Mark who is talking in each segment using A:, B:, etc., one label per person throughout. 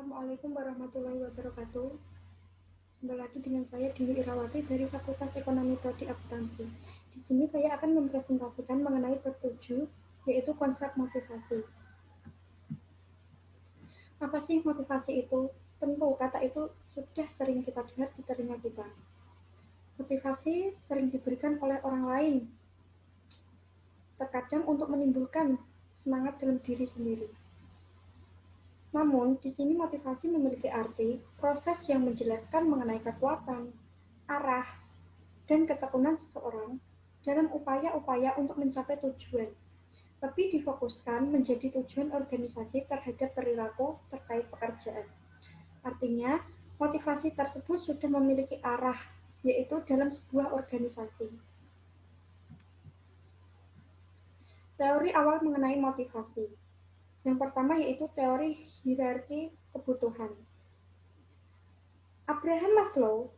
A: Assalamualaikum warahmatullahi wabarakatuh. Kembali lagi dengan saya Dini Irawati dari Fakultas Ekonomi Prodi Akuntansi. Di sini saya akan mempresentasikan mengenai bab 7, yaitu konsep motivasi. Apa sih motivasi itu? Tentu kata itu sudah sering kita dengar di telinga kita. Motivasi sering diberikan oleh orang lain, terkadang untuk menimbulkan semangat dalam diri sendiri. Namun, di sini motivasi memiliki arti proses yang menjelaskan mengenai kekuatan, arah, dan ketekunan seseorang dalam upaya-upaya untuk mencapai tujuan. Lebih difokuskan menjadi tujuan organisasi terhadap perilaku terkait pekerjaan. Artinya, motivasi tersebut sudah memiliki arah, yaitu dalam sebuah organisasi. Teori awal mengenai motivasi. Yang pertama yaitu teori hierarki kebutuhan. Abraham Maslow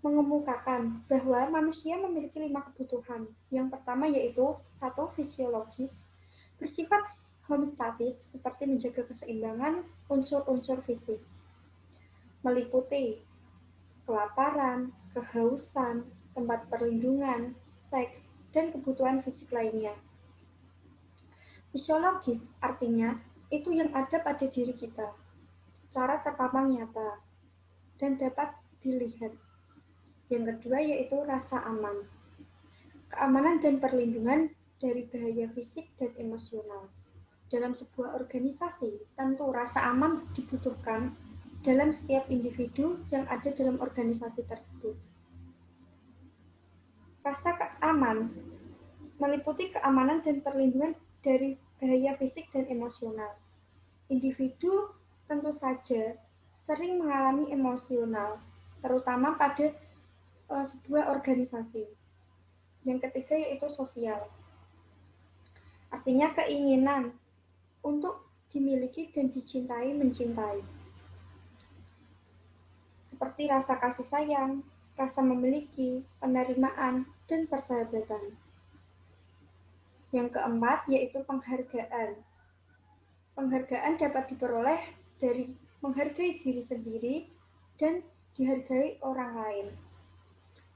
A: mengemukakan bahwa manusia memiliki 5 kebutuhan. Yang pertama yaitu 1. Fisiologis, bersifat homeostatis seperti menjaga keseimbangan unsur-unsur fisik, meliputi kelaparan, kehausan, tempat perlindungan, seks, dan kebutuhan fisik lainnya. Fisiologis artinya itu yang ada pada diri kita secara terpampang nyata dan dapat dilihat. Yang kedua yaitu rasa aman. Keamanan dan perlindungan dari bahaya fisik dan emosional. Dalam sebuah organisasi, tentu rasa aman dibutuhkan dalam setiap individu yang ada dalam organisasi tersebut. Rasa aman meliputi keamanan dan perlindungan dari bahaya fisik dan emosional. Individu tentu saja sering mengalami emosional, terutama pada sebuah organisasi. Yang ketiga yaitu sosial. Artinya keinginan untuk dimiliki dan dicintai mencintai. Seperti rasa kasih sayang, rasa memiliki, penerimaan, dan persahabatan. Yang keempat yaitu penghargaan. Penghargaan dapat diperoleh dari menghargai diri sendiri dan dihargai orang lain.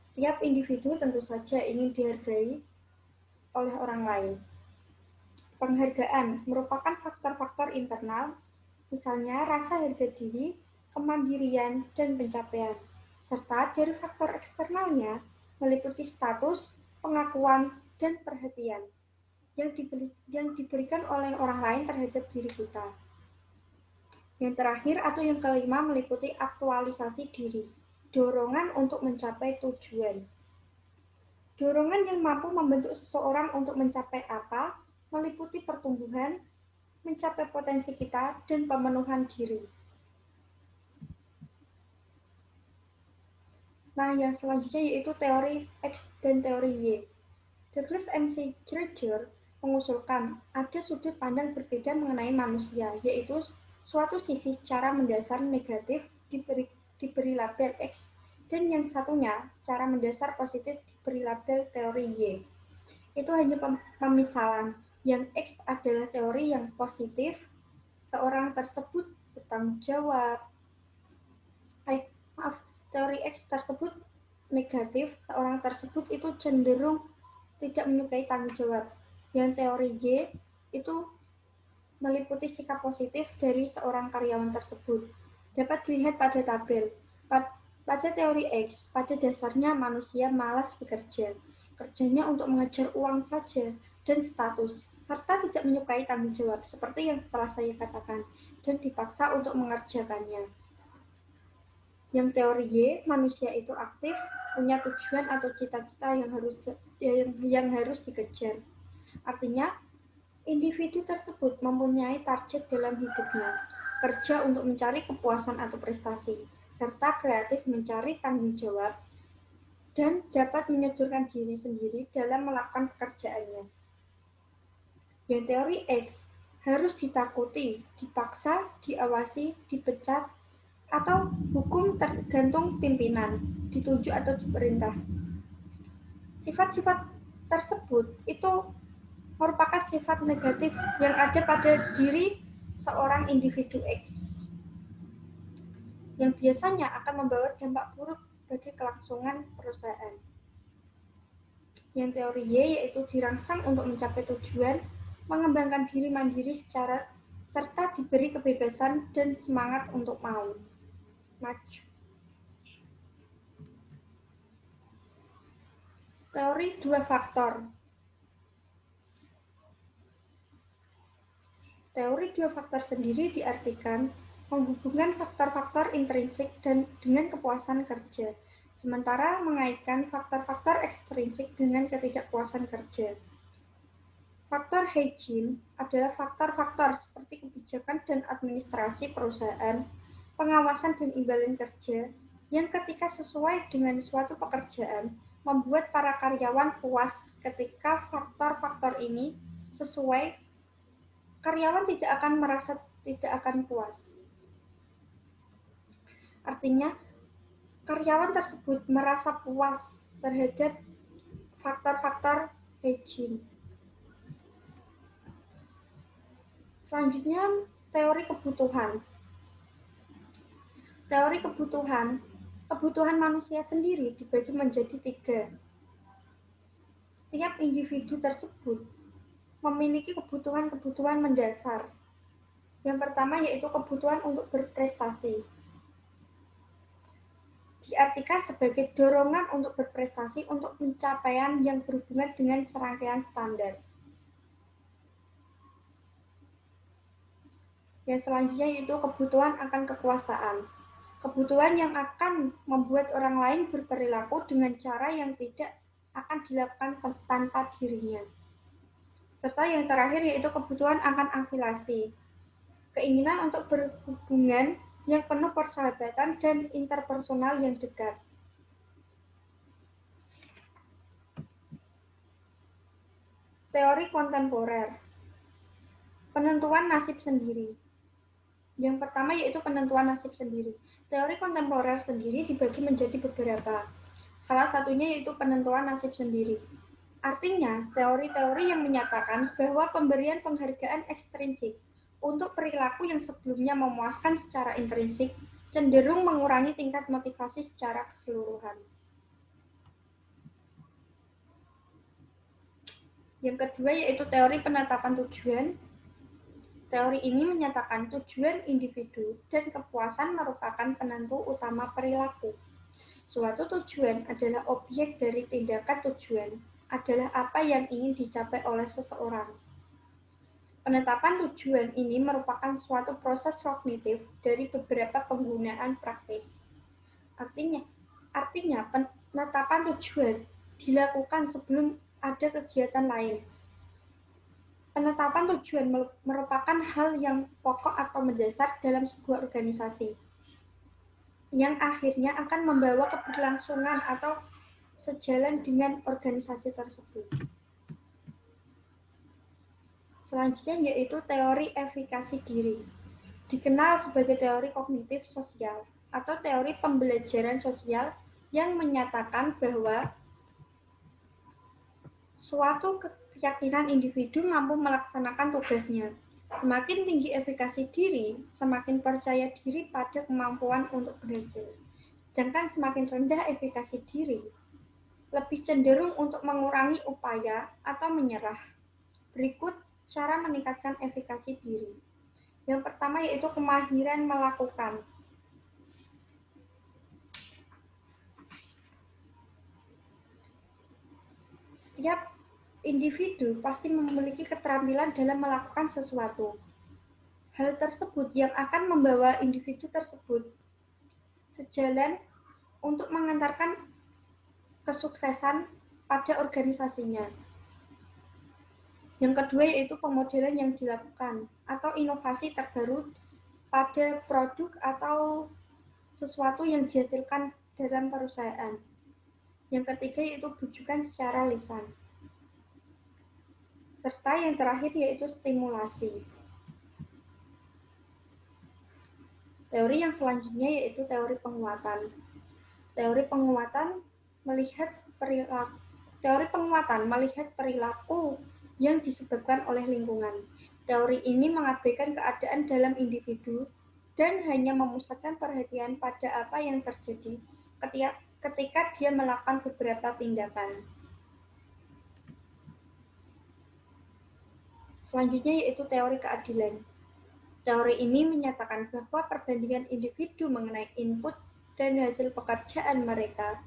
A: Setiap individu tentu saja ingin dihargai oleh orang lain. Penghargaan merupakan faktor-faktor internal, misalnya rasa harga diri, kemandirian, dan pencapaian. Serta dari faktor eksternalnya meliputi status, pengakuan, dan perhatian yang diberikan oleh orang lain terhadap diri kita. Yang terakhir atau yang kelima meliputi aktualisasi diri, dorongan untuk mencapai tujuan. Dorongan yang mampu membentuk seseorang untuk mencapai apa, meliputi pertumbuhan, mencapai potensi kita, dan pemenuhan diri. Nah, yang selanjutnya yaitu teori X dan teori Y. Douglas MC Gerger mengusulkan ada sudut pandang berbeda mengenai manusia, yaitu suatu sisi secara mendasar negatif diberi label X, dan yang satunya secara mendasar positif diberi label teori Y. Itu hanya pemisalan. Yang X adalah teori yang positif, seorang tersebut bertanggung jawab. Teori X tersebut negatif, seorang tersebut itu cenderung tidak menyukai tanggung jawab. Yang teori Y itu meliputi sikap positif dari seorang karyawan tersebut. Dapat dilihat pada tabel. Pada teori X, pada dasarnya manusia malas bekerja. Kerjanya untuk mengejar uang saja dan status, serta tidak menyukai tanggung jawab, seperti yang telah saya katakan, dan dipaksa untuk mengerjakannya. Yang teori Y, manusia itu aktif, punya tujuan atau cita-cita yang harus dikejar. Artinya, individu tersebut mempunyai target dalam hidupnya, kerja untuk mencari kepuasan atau prestasi, serta kreatif mencari tanggung jawab, dan dapat menyodorkan diri sendiri dalam melakukan pekerjaannya. Yang teori X harus ditakuti, dipaksa, diawasi, dipecat, atau hukum tergantung pimpinan, ditunjuk atau diperintah. Sifat-sifat tersebut itu merupakan sifat negatif yang ada pada diri seorang individu X. yang biasanya akan membawa dampak buruk bagi kelangsungan perusahaan. Yang teori Y yaitu dirangsang untuk mencapai tujuan, mengembangkan diri mandiri serta diberi kebebasan dan semangat untuk maju. Teori dua faktor. Teori dua faktor sendiri diartikan menghubungkan faktor-faktor intrinsik dengan kepuasan kerja, sementara mengaitkan faktor-faktor ekstrinsik dengan ketidakpuasan kerja. Faktor hygiene adalah faktor-faktor seperti kebijakan dan administrasi perusahaan, pengawasan dan imbalan kerja, yang ketika sesuai dengan suatu pekerjaan, membuat para karyawan puas. Ketika faktor-faktor ini sesuai, karyawan tidak akan merasa tidak akan puas. Artinya, karyawan tersebut merasa puas terhadap faktor-faktor hygiene. Selanjutnya, teori kebutuhan. Teori kebutuhan manusia sendiri dibagi menjadi 3. Setiap individu tersebut memiliki kebutuhan-kebutuhan mendasar. Yang pertama yaitu kebutuhan untuk berprestasi. Diartikan sebagai dorongan untuk berprestasi untuk pencapaian yang berhubungan dengan serangkaian standar. Yang selanjutnya yaitu kebutuhan akan kekuasaan. Kebutuhan yang akan membuat orang lain berperilaku dengan cara yang tidak akan dilakukan tanpa dirinya. Serta yang terakhir yaitu kebutuhan akan afiliasi. Keinginan untuk berhubungan yang penuh persahabatan dan interpersonal yang dekat. Teori kontemporer. Penentuan nasib sendiri. Yang pertama yaitu penentuan nasib sendiri. Teori kontemporer sendiri dibagi menjadi beberapa. Salah satunya yaitu penentuan nasib sendiri. Artinya, teori-teori yang menyatakan bahwa pemberian penghargaan ekstrinsik untuk perilaku yang sebelumnya memuaskan secara intrinsik cenderung mengurangi tingkat motivasi secara keseluruhan. Yang kedua yaitu teori penetapan tujuan. Teori ini menyatakan tujuan individu dan kepuasan merupakan penentu utama perilaku. Suatu tujuan adalah objek dari tindakan tujuan, adalah apa yang ingin dicapai oleh seseorang. Penetapan tujuan ini merupakan suatu proses kognitif dari beberapa penggunaan praktis. Artinya penetapan tujuan dilakukan sebelum ada kegiatan lain. Penetapan tujuan merupakan hal yang pokok atau mendasar dalam sebuah organisasi, yang akhirnya akan membawa keberlangsungan atau sejalan dengan organisasi tersebut. Selanjutnya yaitu teori efikasi diri. Dikenal sebagai teori kognitif sosial atau teori pembelajaran sosial yang menyatakan bahwa suatu keyakinan individu mampu melaksanakan tugasnya. Semakin tinggi efikasi diri, semakin percaya diri pada kemampuan untuk belajar. Sedangkan semakin rendah efikasi diri, lebih cenderung untuk mengurangi upaya atau menyerah. Berikut cara meningkatkan efikasi diri. Yang pertama yaitu kemahiran melakukan. Setiap individu pasti memiliki keterampilan dalam melakukan sesuatu. Hal tersebut yang akan membawa individu tersebut sejalan untuk mengantarkan kesuksesan pada organisasinya. Yang kedua yaitu pemodelan yang dilakukan atau inovasi terbaru pada produk atau sesuatu yang dihasilkan dalam perusahaan. Yang ketiga yaitu bujukan secara lisan. Serta yang terakhir yaitu stimulasi. Teori yang selanjutnya yaitu teori penguatan. Teori penguatan melihat perilaku yang disebabkan oleh lingkungan. Teori ini mengabaikan keadaan dalam individu dan hanya memusatkan perhatian pada apa yang terjadi ketika dia melakukan beberapa tindakan. Selanjutnya yaitu teori keadilan. Teori ini menyatakan bahwa perbandingan individu mengenai input dan hasil pekerjaan mereka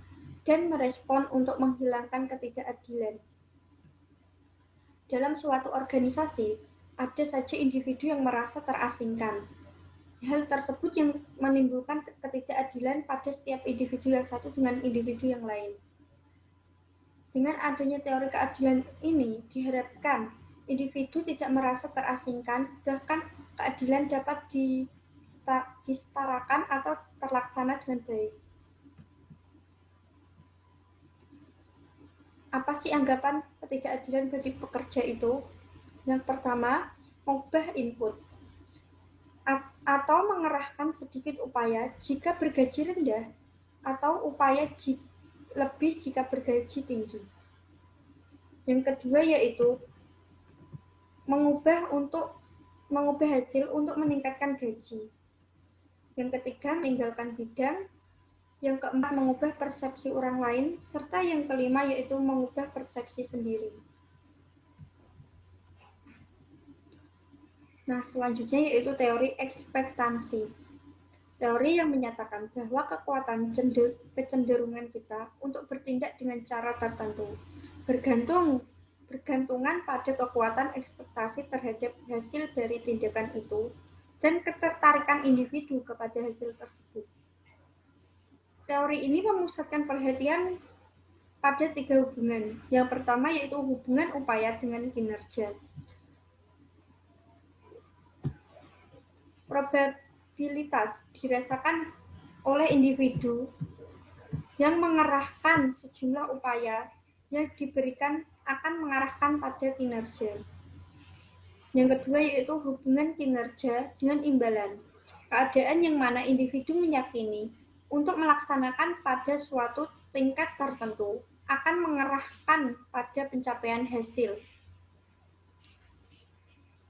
A: dan merespon untuk menghilangkan ketidakadilan. Dalam suatu organisasi, ada saja individu yang merasa terasingkan. Hal tersebut yang menimbulkan ketidakadilan pada setiap individu yang satu dengan individu yang lain. Dengan adanya teori keadilan ini, diharapkan individu tidak merasa terasingkan, bahkan keadilan dapat disetarakan atau terlaksana dengan baik. Apa sih anggapan ketidakadilan bagi pekerja itu? Yang pertama, mengubah input atau mengerahkan sedikit upaya jika bergaji rendah atau upaya lebih jika bergaji tinggi. Yang kedua yaitu mengubah hasil untuk meningkatkan gaji. Yang ketiga, meninggalkan bidang. Yang keempat, mengubah persepsi orang lain. Serta yang kelima yaitu mengubah persepsi sendiri. Nah, selanjutnya yaitu teori ekspektansi. Teori yang menyatakan bahwa kecenderungan kita untuk bertindak dengan cara tertentu bergantungan pada kekuatan ekspektasi terhadap hasil dari tindakan itu dan ketertarikan individu kepada hasil tersebut. Teori ini memusatkan perhatian pada 3 hubungan. Yang pertama yaitu hubungan upaya dengan kinerja. Probabilitas dirasakan oleh individu yang mengerahkan sejumlah upaya yang diberikan akan mengarahkan pada kinerja. Yang kedua yaitu hubungan kinerja dengan imbalan. Keadaan yang mana individu meyakini untuk melaksanakan pada suatu tingkat tertentu akan mengerahkan pada pencapaian hasil.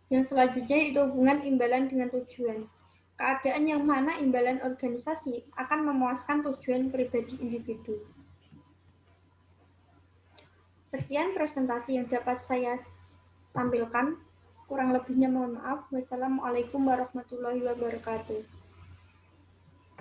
A: Yang selanjutnya yaitu hubungan imbalan dengan tujuan. Keadaan yang mana imbalan organisasi akan memuaskan tujuan pribadi individu. Sekian presentasi yang dapat saya tampilkan. Kurang lebihnya mohon maaf. Wassalamualaikum warahmatullahi wabarakatuh.